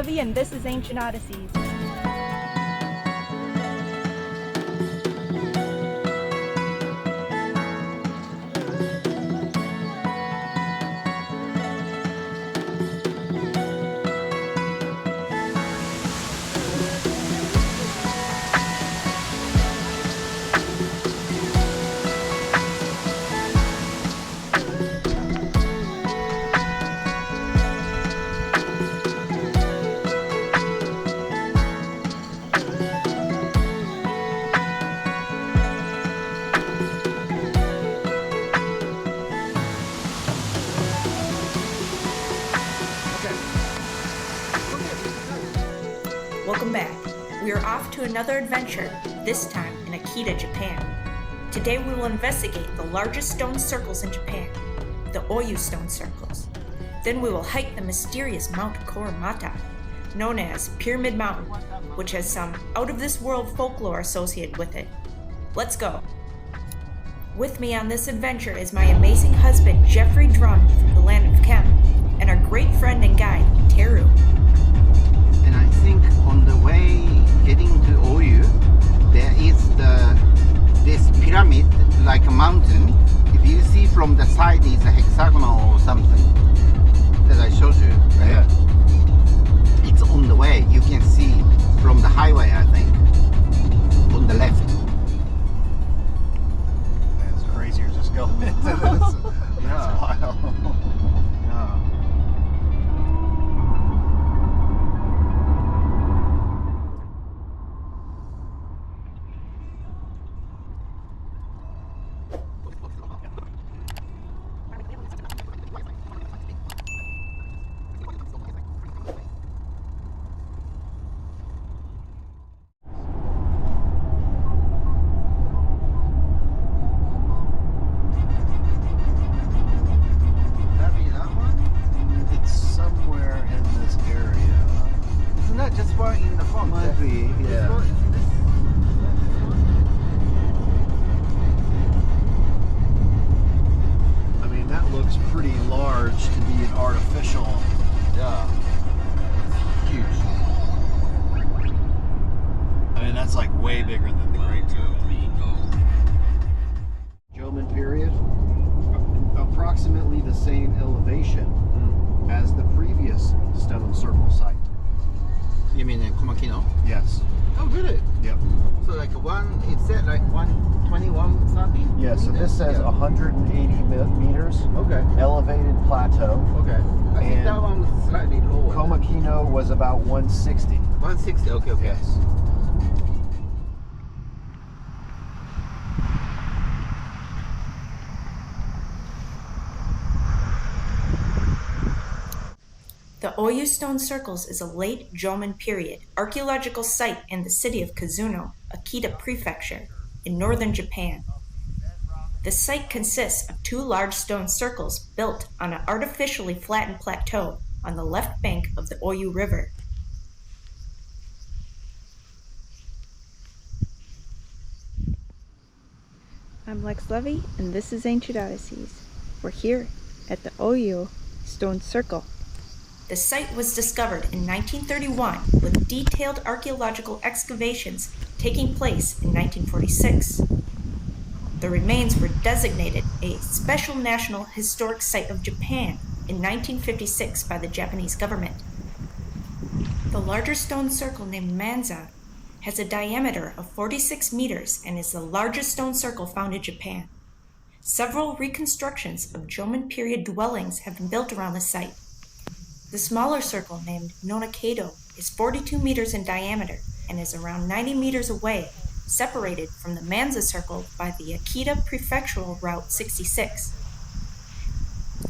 Levy, and this is Ancient Odysseys. Welcome back. We are off to another adventure, this time in Akita, Japan. Today we will investigate the largest stone circles in Japan, the Oyu Stone Circles. Then we will hike the mysterious Mt Kuromata, known as Pyramid Mountain, which has some out-of-this-world folklore associated with it. Let's go. With me on this adventure is my amazing husband, Jeffrey Drum, from the land of Kem, and our great friend and guide, Teru. And I think on the way getting to Oyu, there is this pyramid, like a mountain. If you see from the side, it's a hexagonal or something that I showed you, right? Yeah. It's on the way. You can see from the highway, I think, on the left. That's crazy. You're just going into this. That's wild. Yeah. Just far in the front. Might be, yeah. I mean, that looks pretty large to be an artificial. Yeah. It's huge. I mean, that's like way bigger than the Great Pyramid. Jomon period, approximately the same elevation as the previous stone circle site. You mean in Komakino? Yes. Oh, really? Yep. So like it said like 121 something? Yeah, so this says 180 meters. Okay. Elevated plateau. Okay. I think And that one was slightly lower. Komakino was about 160. 160. Okay. Okay. Yes. The Oyu Stone Circles is a late Jomon period archaeological site in the city of Kazuno, Akita Prefecture, in northern Japan. The site consists of two large stone circles built on an artificially flattened plateau on the left bank of the Oyu River. I'm Lex Levy, and this is Ancient Odysseys. We're here at the Oyu Stone Circle. The site was discovered in 1931 with detailed archaeological excavations taking place in 1946. The remains were designated a Special National Historic Site of Japan in 1956 by the Japanese government. The larger stone circle named Manza has a diameter of 46 meters and is the largest stone circle found in Japan. Several reconstructions of Jomon period dwellings have been built around the site. The smaller circle, named Nonakado, is 42 meters in diameter and is around 90 meters away, separated from the Manza circle by the Akita Prefectural Route 66.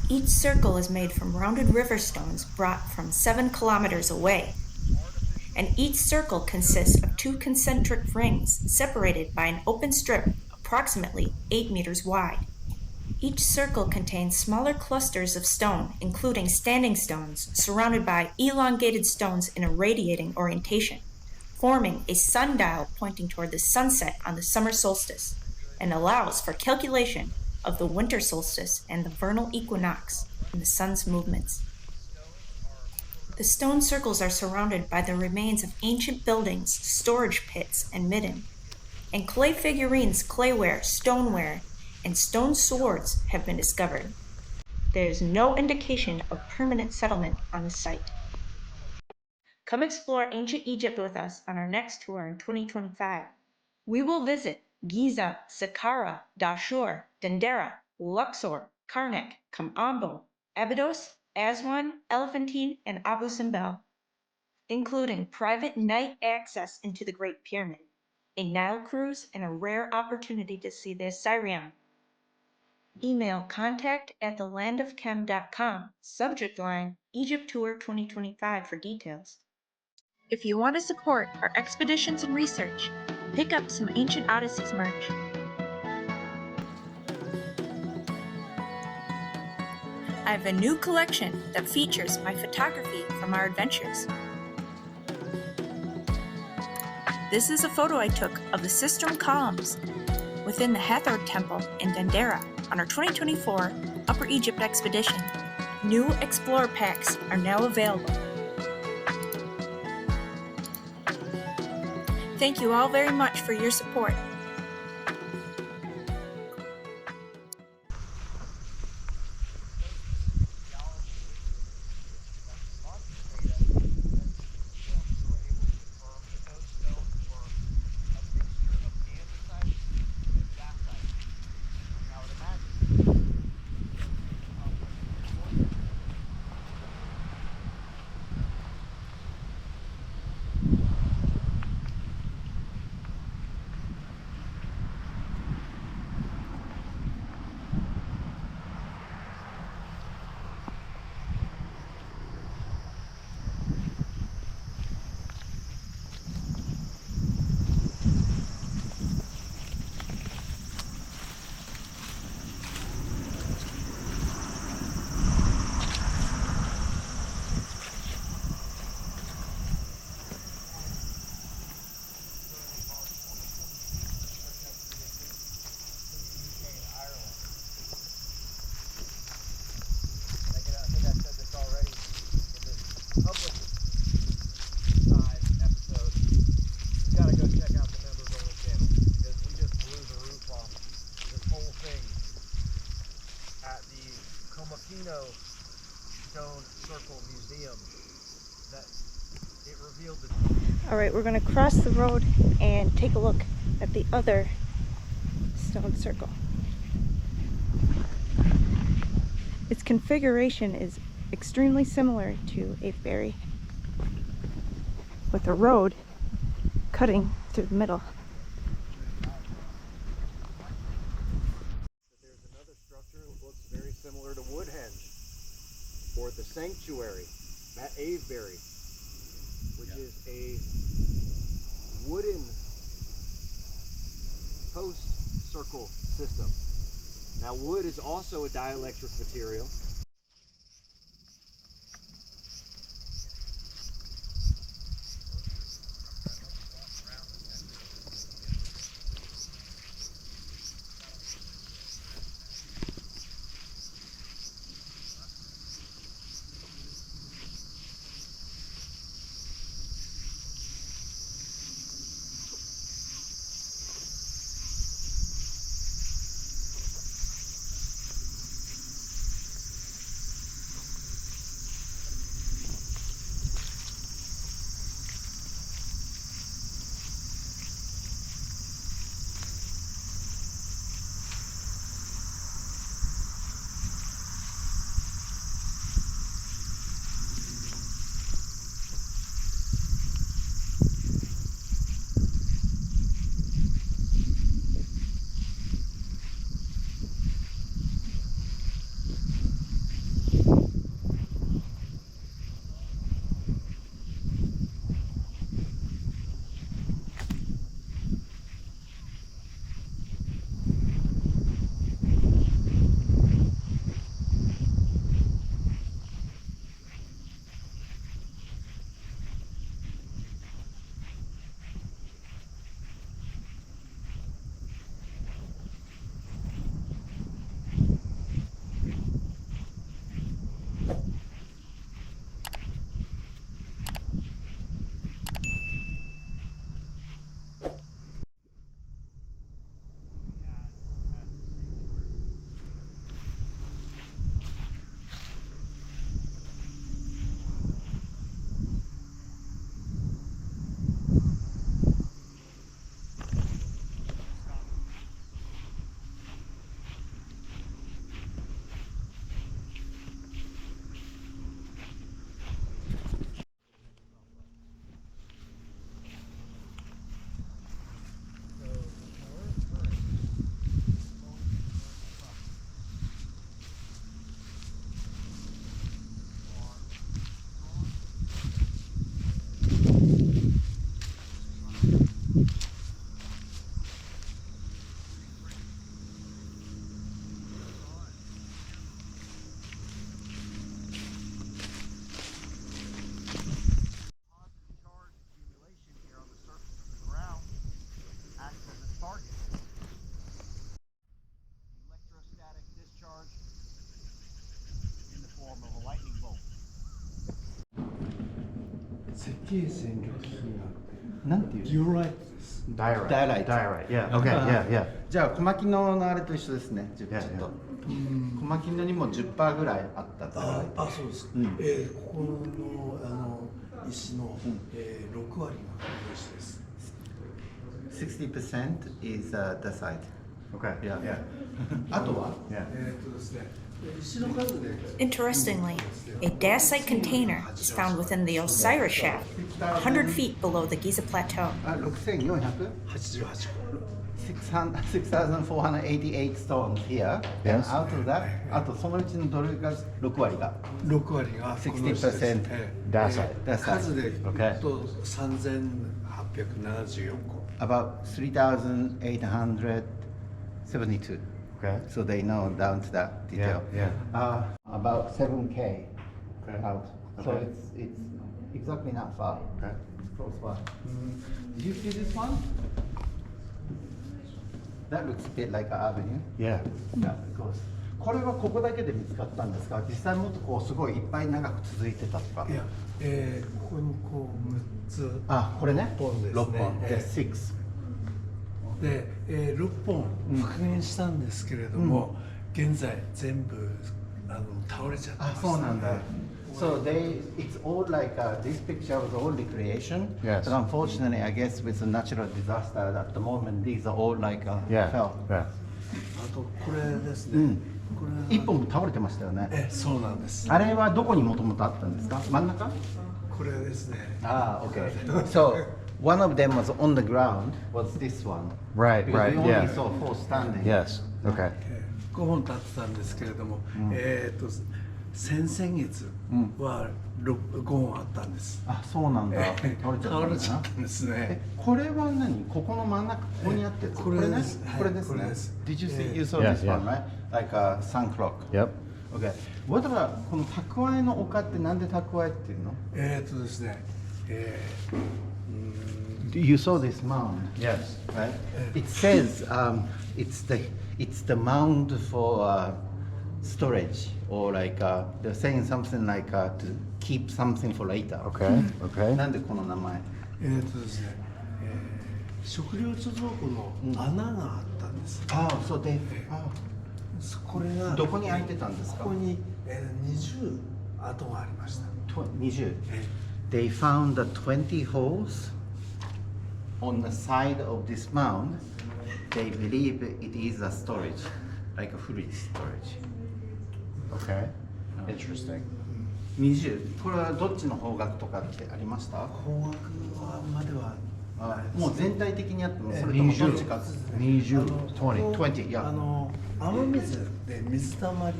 Each circle is made from rounded river stones brought from 7 kilometers away, and each circle consists of 2 concentric rings separated by an open strip approximately 8 meters wide. Each circle contains smaller clusters of stone, including standing stones, surrounded by elongated stones in a radiating orientation, forming a sundial pointing toward the sunset on the summer solstice, and allows for calculation of the winter solstice and the vernal equinox and the sun's movements. The stone circles are surrounded by the remains of ancient buildings, storage pits, and midden, and clay figurines, clayware, stoneware, and stone swords have been discovered. There is no indication of permanent settlement on the site. Come explore ancient Egypt with us on our next tour in 2025. We will visit Giza, Saqqara, Dashur, Dendera, Luxor, Karnak, Kamambo, Abydos, Aswan, Elephantine, and Abu Simbel, including private night access into the Great Pyramid, a Nile cruise, and a rare opportunity to see the Osireion. Email contact@thelandofchem.com, subject line Egypt Tour 2025 for details. If you want to support our expeditions and research, pick up some Ancient Odysseys merch. I have a new collection that features my photography from our adventures. This is a photo I took of the sistrum columns within the Hathor Temple in Dendera on our 2024 Upper Egypt expedition. New Explorer packs are now available. Thank you all very much for your support. Stone Circle Museum that it revealed the... Alright, we're going to cross the road and take a look at the other stone circle. Its configuration is extremely similar to Avebury, with a road cutting through the middle. There's another structure that looks very similar to Woodhenge, or the sanctuary at Avebury, which is a wooden post circle system. Now, wood is also a dielectric material. け線力比になってなんていうデュオライトです。 Diorite. Diorite. Diorite. Yeah. Okay. Yeah. Yeah. じゃあ小牧野のあれと一緒ですね。ちょっと小牧野にも 10% ぐらいあったああ、そうです。うんここの石の、6割がこの石です。 60% is dacite. Okay. Yeah. Yeah. あとは Yeah. ですね、石の数で Interestingly, a dacite container is found within the Osiris shaft, 100 feet below the Giza plateau. あ、6400? 88個。 6,488 stones here. And Yes. out of that, あとそのうちのどれが6割が6割がこの石です。 60%. Dacite. 数で言う Okay. と3874個。 about 3,872. Okay. So they know down to that detail. Yeah, About 7K Okay. out. So Okay. it's exactly not far. Okay. It's close by. Did you see this one? That looks a bit like an avenue. Yeah. Yeah, of course. これはここだけで見つかったんですか？実際もっとこうすごいいっぱい長く続いてたとか。いや、ここにこう6つ。あ、これね。 6本ですね。 6本。で、6。で、6本復元したんですけれども、現在全部倒れちゃってます。あ、そうなんだ。So it's all like this picture was all recreation. Yes. But unfortunately, I guess with the natural disaster at the moment, these are all like Yeah. fell. Yeah. あとこれですね。これ一本倒れてましたよね。そうなんです。あれはどこにもともとあったんですか？真ん中？これですね。Ah, okay. So one of them was on the ground. Was this one? Right. Because Right. we only Yeah. saw four standing. Yes. Okay. 5本立ってたんですけれども、先々月は5本あったんです。あ、そうなんだ。倒れちゃったんだな。倒れちゃったんですね。これは何？ここの真ん中ここにあってこれですね。これですねこれです。 Did you see? You saw Yeah, this one, yeah. right? Like a sun clock. Yep. Okay. What about この蓄えの丘ってなんで蓄えっていうの？ですね。You saw this mound, Yes. right? It says it's the mound for storage or like they're saying something like to keep something for later. Okay. Okay. なんでこの名前？ですね。食料貯蔵庫の穴があったんです。ああ、そうで。これがどこに開いてたんですか？ここに20跡がありました。 20. They found the 20 holes on the side of this mound. They believe it is a storage, like a fluid storage. Okay. Interesting. 20. これはどっちの方角とかってありました？方角はまではもう全体的にあってもそれともどっちか。 20. 20. 20. 雨水で水たまり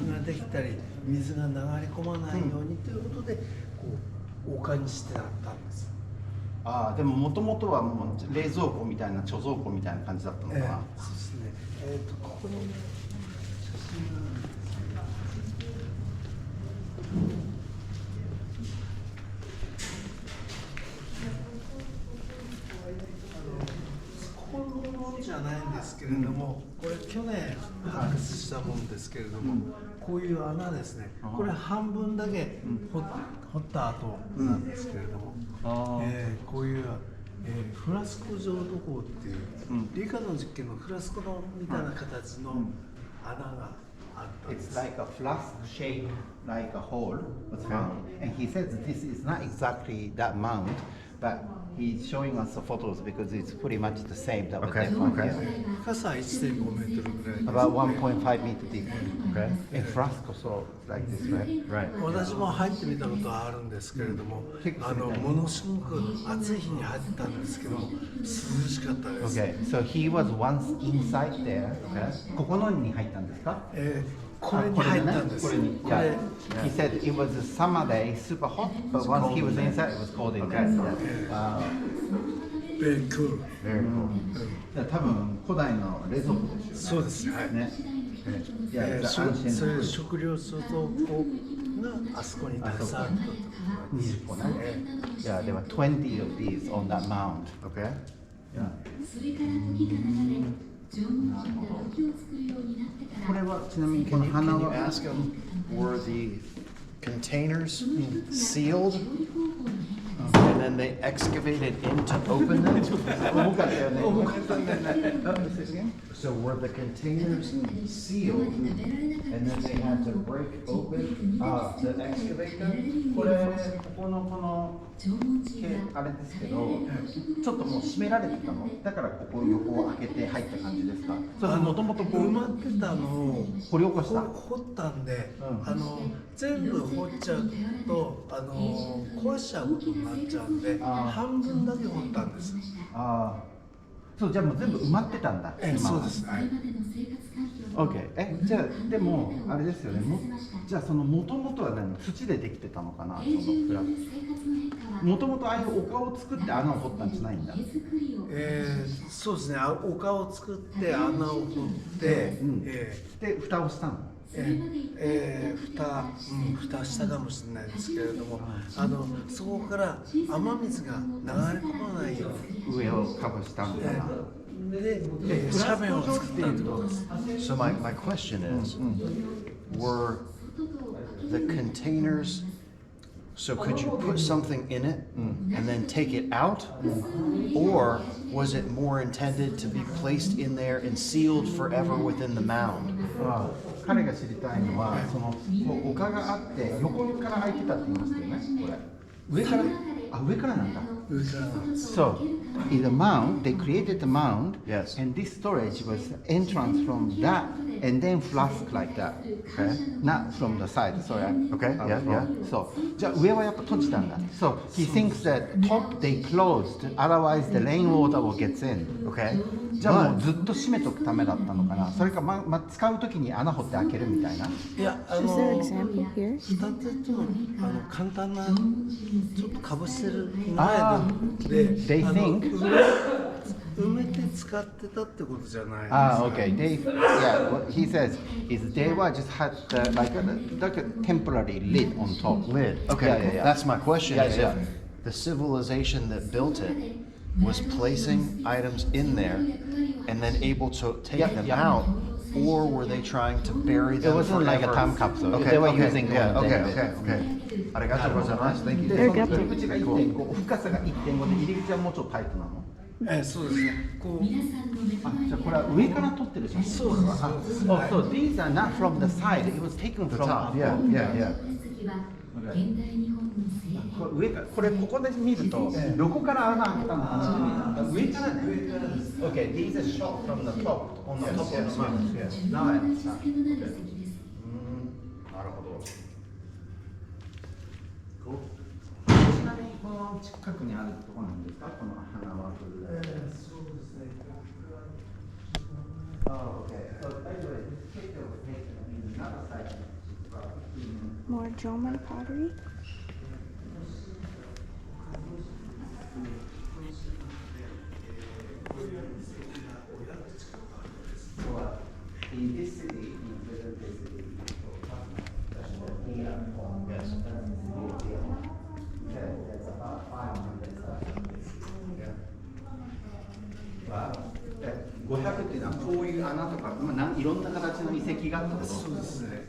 ができたり、水が流れ込まないようにということで、こう丘にしてあったんです。ああ、でももともとはもう冷蔵庫みたいな貯蔵庫みたいな感じだったのかな。そうですね。ここに写真があるんですここのものじゃないんですけれども、これ去年発掘したものですけれども、こういう穴ですね。これ半分だけ掘った後なんですけれども、こういうフラスコ状土工っていう、理科の実験のフラスコのみたいな形の穴があったんで It's す。 like a flask shape, like a hole was found. And he says this is not exactly that mound, but he's showing us the photos because it's pretty much the same that Okay, they found okay. here. 深さは 1.5 メートルぐらいです。 About 1.5 meter deep. Okay. And flask also like this, right? Right. 私も入ってみたことはあるんですけれども、ものすごく暑い日に入ったんですけども、涼しかったです。 Okay, so he was once inside there. Okay. ここのに入ったんですか？これに入ったんです。これに。これ Yeah. He said it was a summer day, super hot, but once he was inside, it was cold in there. Very cool. Very cool. 多分古代の冷蔵庫ですよね。そうですね。ね。いや、そういう食料貯蔵庫があそこにたくさんあると。 20個ね。Yeah, there were 20 of these on that mound. Okay. Yeah. これはちなみにこの Can 花 you は ask him, were the containers sealed? And then they excavated in to open them. So were the containers sealed, and then they had to break open to excavate them? これこのあれですけど、ちょっともう閉められてたの。だからここ横を開けて入った感じですか。それもともと埋まってたのを掘り起こした。掘ったんで、全部掘っちゃうと壊しちゃうことになっちゃうんで、半分だけ掘ったんです。ああ、そうじゃあもう全部埋まってたんだ。そうです。はい。OK。じゃあでもあれですよね。じゃあその元々は何？土でできてたのかな。そのフラッグ。もともとああいう丘を作って穴を掘ったんじゃないんだ。そうですね。丘を作って穴を掘って、で蓋をしたの。蓋したかもしれないですけれども、そこから雨水が流れ込まないように上をカバーしたんだな。で、斜面を作っているとです。So my question is, were the containers, so could you put something in it and then take it out? Or was it more intended to be placed in there and sealed forever within the mound? 彼が知りたいのは、その丘があって横から開いてたって言いましたよね。これ上からなんだ。So in the mound, they created the mound, Yes. and this storage was entrance from that, and then flask like that. Okay. Not from the side. Sorry. Okay, yeah. So じゃあ上はやっぱ閉じたんだ。So he thinks that top they closed, otherwise the rainwater will get in. Okay. じゃあもうずっと閉めとくためだったのかな。それか使うときに穴掘って開けるみたいな。いや、Is there an example here? 蓋っていうのは簡単なちょっとかぶせる前で、They think. 埋めて使ってたってことじゃない。Okay. What he says is they were just had like a temporary lid on top. Lid. Okay, Yeah. that's my question. Yeah, Is yeah. if the civilization that built it was placing items in there and then able to take them out, or were they trying to bury them It wasn't like a forever? time capsule. Okay, They were okay, using yeah, one okay, thing. okay, okay. ありがとうございます。Thank you. で、その入り口が Cool. 1.5、深さが 1.5 で入り口はもうちょっとタイトなの。そうですね。こう。じゃあこれは上から撮ってる写真。そうです。So these are not from the side. It was taken from top. Yeah. これここで見ると横から穴開けたのかな。上からね。Okay, these are shot from the top on the top of the mountain. Now I understand. なるほど。ちなみにこの近くにあるところなんですか、この花輪という。そうですね。Oh, okay. So anyway, this picture was taken in another site. More German pottery? In this city, in present day city, there's about 500 500っていうのはこういう穴とか、いろんな形の遺跡があったこと。そうですね。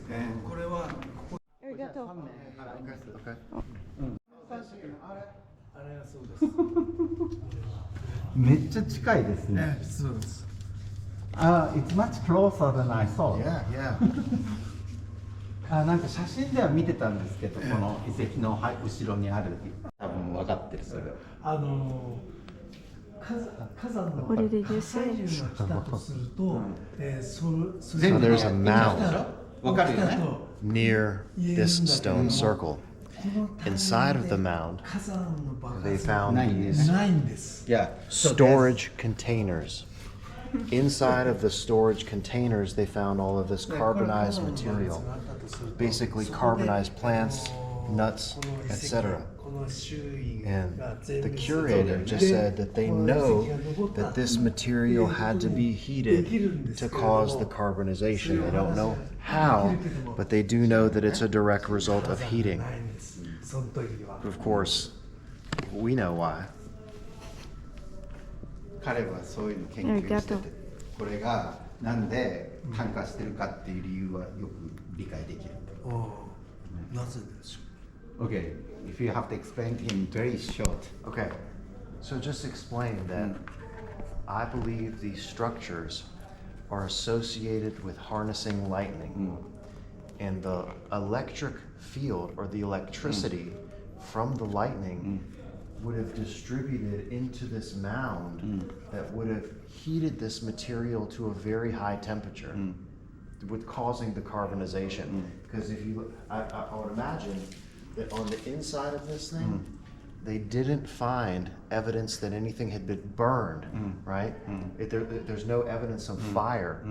これはありがとう。あれがそうです。めっちゃ近いですね。そうです。It's much closer than I thought. Yeah. なんか写真では見てたんですけど、この遺跡の後ろにある、多分分かってるそれ。火山の What did they just 火 say? 砕流が来たとすると、So there's a mound 分かるよね。 near this stone circle. Inside of the mound, 火山の爆 they 発は found ない these ないんです。 Yeah. storage containers. Inside of the storage containers, they found all of this carbonized material, basically carbonized plants, nuts, etc. And the curator just said that they know that this material had to be heated to cause the carbonization. They don't know how, but they do know that it's a direct result of heating. その時は Of course, we know why. 彼はそういうの研究してて、これがなんで炭化してるかっていう理由はよく理解できる。なぜでしょ Okay, if you have to explain in very short. Okay, so just explain that I believe these structures are associated with harnessing lightning, and the electric field or the electricity from the lightning would have distributed into this mound that would have heated this material to a very high temperature, with causing the carbonization. Because if you, I would imagine that on the inside of this thing, they didn't find evidence that anything had been burned, right? There's no evidence of fire.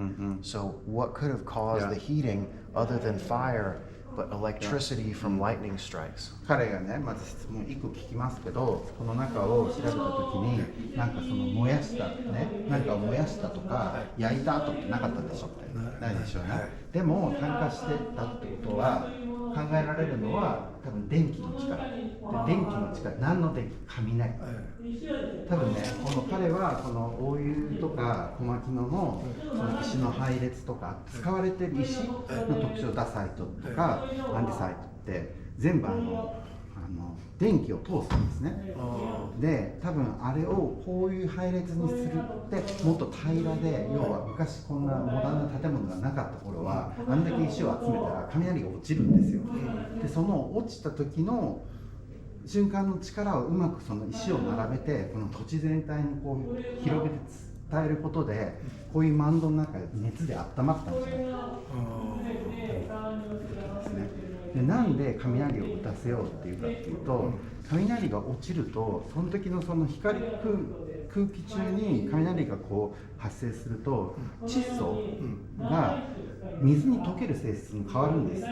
So what could have caused the heating other than fire, but electricity from lightning strikes? 彼がね、まず質問1個聞きますけど、この中を調べたときに、なんかその燃やしたね、何かを燃やしたとか、焼いた後ってなかったでしょって、ないでしょうね。でも炭化してたってことは、考えられるのは多分電気の力。で電気の力、何の電気？雷。多分ね、この彼はこの大湯とか小牧野のその石の配列とか使われてる石の特徴、ダサイトとかアンデサイトって全部電気を通すんですね。で、多分あれをこういう配列にするってもっと平らで、要は昔こんなモダンな建物がなかった頃はあんだけ石を集めたら雷が落ちるんですよ。で、その落ちた時の瞬間の力をうまくその石を並べてこの土地全体にこう広げて伝えることで、こういうマンドの中で熱で温まったんじゃないかですね。で、なんで雷を打たせようっていうかっていうと、雷が落ちるとその時のその空気中に雷がこう発生すると窒素が水に溶ける性質に変わるんですよ。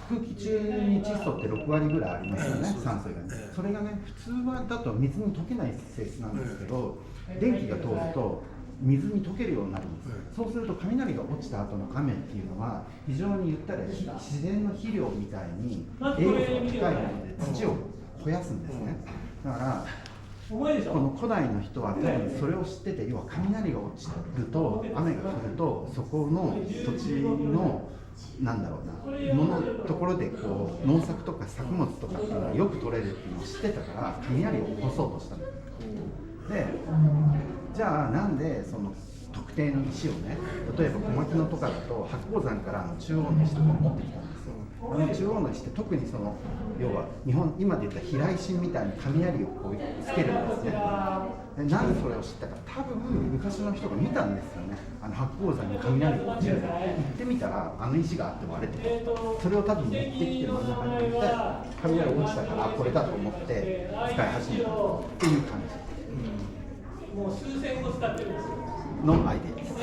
空気中に窒素って6割ぐらいありますよね、酸素以外に。それがね、普通はだと水に溶けない性質なんですけど、電気が通ると水に溶けるようになるんです。そうすると雷が落ちた後の雨っていうのは非常に言ったら自然の肥料みたいに栄養素が高いので土を肥やすんですね。だからこの古代の人は多分それを知ってて、要は雷が落ちると雨が降るとそこの土地のなんだろうな、ところでこう農作とか作物とかっていうのがよく取れるっていうのを知ってたから雷を起こそうとしたんです。で、じゃあなんでその特定の石をね、例えば小牧野とかだと八甲山から中央の石とか持ってきたんですよ。中央の石って特にその要は今で言った飛来神みたいに雷をこうつけるんですね。で、なんでそれを知ったか、多分昔の人が見たんですよね。八甲山に雷が落ちる。行ってみたら石があって割れてて、それを多分持ってきて真ん中に置いて雷落ちたからこれだと思って使い始めたっていう感じ。もう数千個使ってるんですよ。のアイデアです。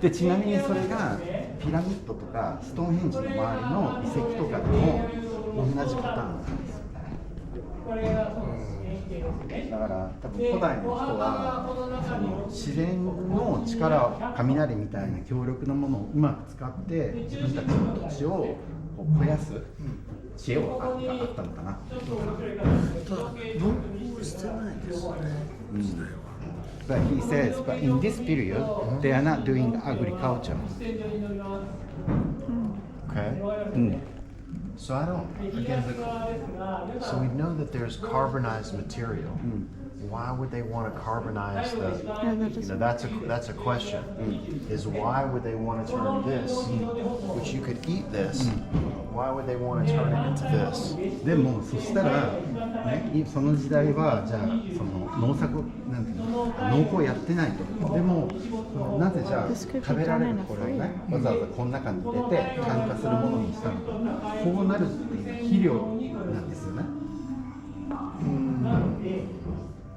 で、ちなみにそれがピラミッドとかストーンヘンジの周りの遺跡とかでも同じパターンなんですよ。だから多分古代の人はその自然の力を雷みたいな強力なものをうまく使って自分たちの土地をこう肥やす知恵があったのかな。ただ農耕してないですね、時代は。But he says, but in this period, they are not doing agriculture. Okay. So I don't, again, so we know that there's carbonized material. Why would they want to carbonize that's a question. Is why would they want to turn this, which you could eat this, why would they want to turn it into this? でもそしたら、ね、その時代はじゃあその農作なんていうの、農耕やってないと。でもなぜじゃあ食べられるこれをね、わざわざこの中に入れて炭化するものにしたのか。こうなるっていう肥料なんですよね。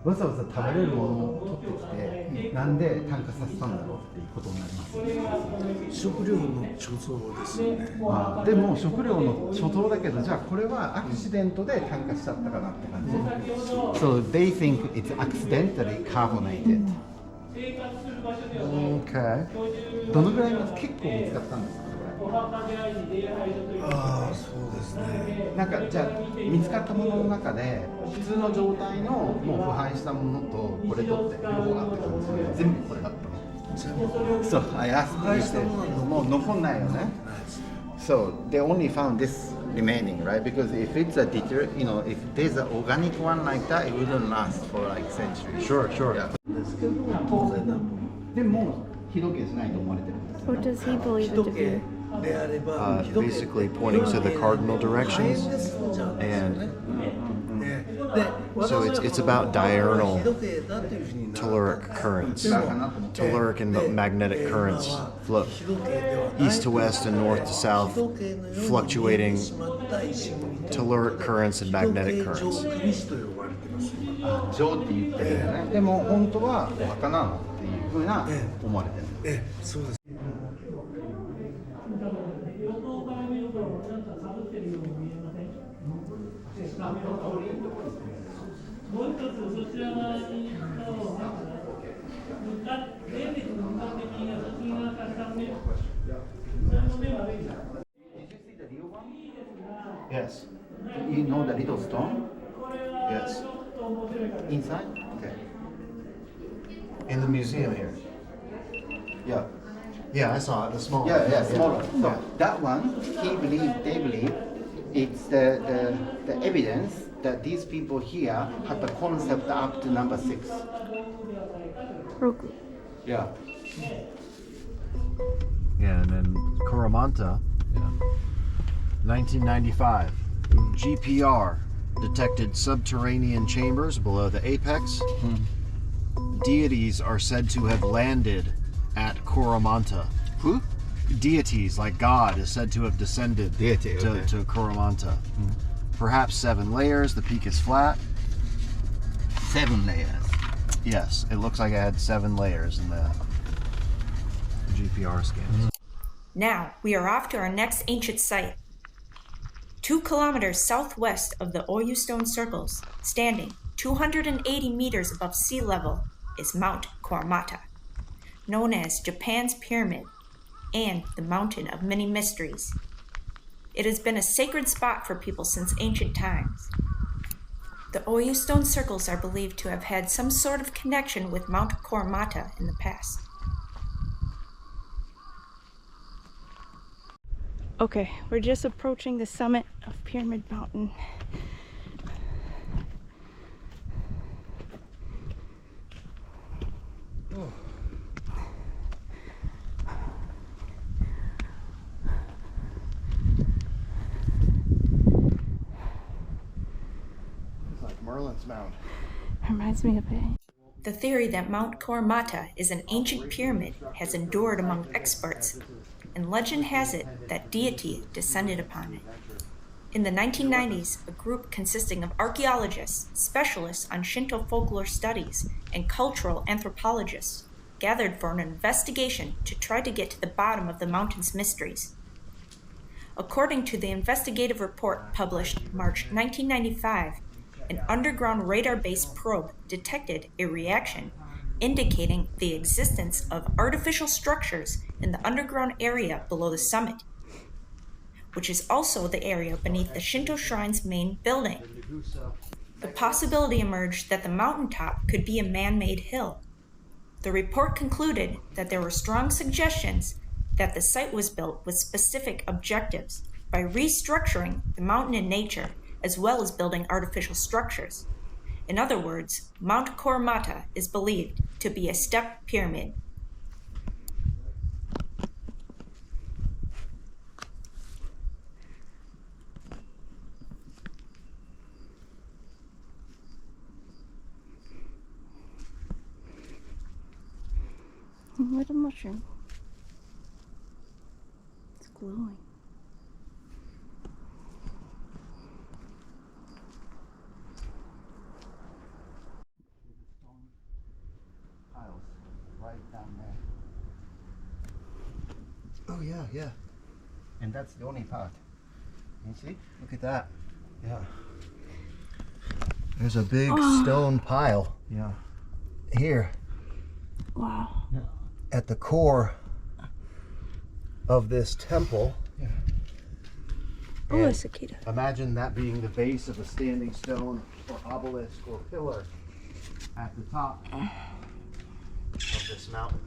わざわざ食べれるものを取ってきて、なんで炭化させたんだろうっていうことになります。食料の貯蔵ですよね。でも食料の貯蔵だけど、じゃあこれはアクシデントで炭化しちゃったかなって感じ。So they think it's accidentally carbonated. Okay. どのぐらい結構見つかったんですか？ああ、そうですね。なんかじゃあ見つかったものの中で普通の状態のもう腐敗したものとこれとって両方あって感じで全部これだったの。全部そう、あやす腐敗したものはもう残んないよね。So they only found this remaining, right? Because if it's a if there's an organic one like that, it wouldn't last for like centuries. Sure. Yeah. ですけど当然なの。でも日時計じゃないと思われてるんですよ What does he believe 日 it to 時計 be? であれば、 Basically pointing to the cardinal directions, and so it's about diurnal telluric currents. Telluric and magnetic currents flow east to west and north to south, fluctuating telluric currents and magnetic currents. ジョーって言ってるよね。でも本当はお墓なのっていうふうな思われてる。ええ、そうです。もう一つそちら側に行くと、向かって前列に向かって右側、そっち側から3メートル。それの面は上だ。 Yes. You know the little stone? Yes. Inside? Okay. In the museum here. Yeah. Yeah, I saw it. The small. Yeah, smaller. So that one, they believe, it's the evidence that these people here had the concept up to number 6. Roku. Yeah. Yeah, and then Kuromata, 1995, GPR detected subterranean chambers below the apex. Deities are said to have landed at Kuromata. Who? Deities, like God, is said to have descended Deity, okay. to Kuromata. Perhaps 7 layers, the peak is flat. 7 layers. Yes, it looks like it had 7 layers in the GPR scans. Now, we are off to our next ancient site. 2 kilometers southwest of the Oyu Stone Circles, standing 280 meters above sea level, is Mt Kuromata, known as Japan's Pyramid and the Mountain of Many Mysteries. It has been a sacred spot for people since ancient times. The Oyu Stone Circles are believed to have had some sort of connection with Mt Kuromata in the past. Okay, we're just approaching the summit of Pyramid Mountain. It's like Merlin's Mound. Reminds me of it. The theory that Mt Kuromata is an ancient pyramid has endured among experts, and legend has it that deity descended upon it. In the 1990s, a group consisting of archaeologists, specialists on Shinto folklore studies, and cultural anthropologists gathered for an investigation to try to get to the bottom of the mountain's mysteries. According to the investigative report published March 1995, an underground radar-based probe detected a reaction indicating the existence of artificial structures in the underground area below the summit, which is also the area beneath the Shinto shrine's main building. The possibility emerged that the mountaintop could be a man-made hill. The report concluded that there were strong suggestions that the site was built with specific objectives by restructuring the mountain in nature as well as building artificial structures. In other words, Mt Kuromata is believed to be a step pyramid. What a mushroom. It's glowing. Piles right down there. Oh, yeah, yeah. And that's the only part. You see? Look at that. Yeah. There's a big stone pile Yeah. here Wow. at the core of this temple. Yeah. Oh, And it's Akita. imagine that being the base of a standing stone or obelisk or pillar at the top of this mountain.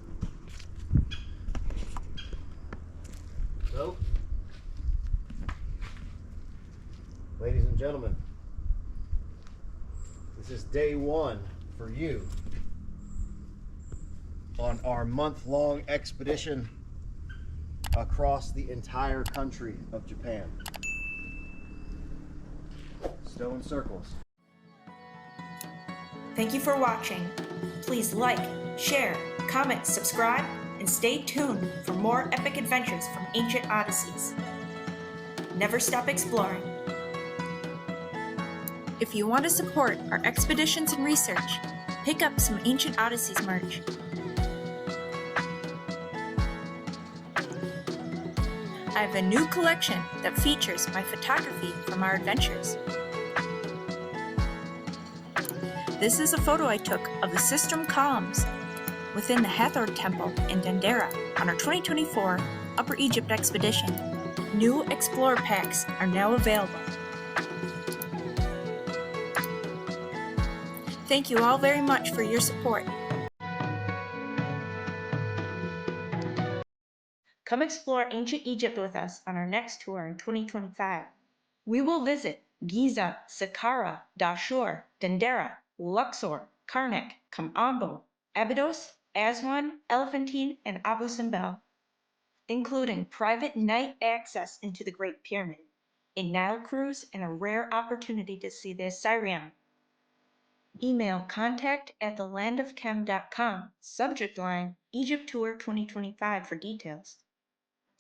So, and gentlemen, this is day one for you on our month-long expedition across the entire country of Japan. Stone Circles. Thank you for watching. Please like, share, comment, subscribe, and stay tuned for more epic adventures from ancient odysseys. Never stop exploring. If you want to support our expeditions and research, pick up some Ancient Odysseys merch. I have a new collection that features my photography from our adventures. This is a photo I took of the Sistrum columns within the Hathor Temple in Dendera on our 2024 Upper Egypt expedition. New Explorer packs are now available. Thank you all very much for your support. Come explore ancient Egypt with us on our next tour in 2025. We will visit Giza, Saqqara, Dashur, Dendera, Luxor, Karnak, Kamambo, Abydos, Aswan, Elephantine, and Abu Simbel, including private night access into the Great Pyramid, a Nile cruise, and a rare opportunity to see the Osireion. Email contact@thelandofchem.com, subject line Egypt Tour 2025 for details.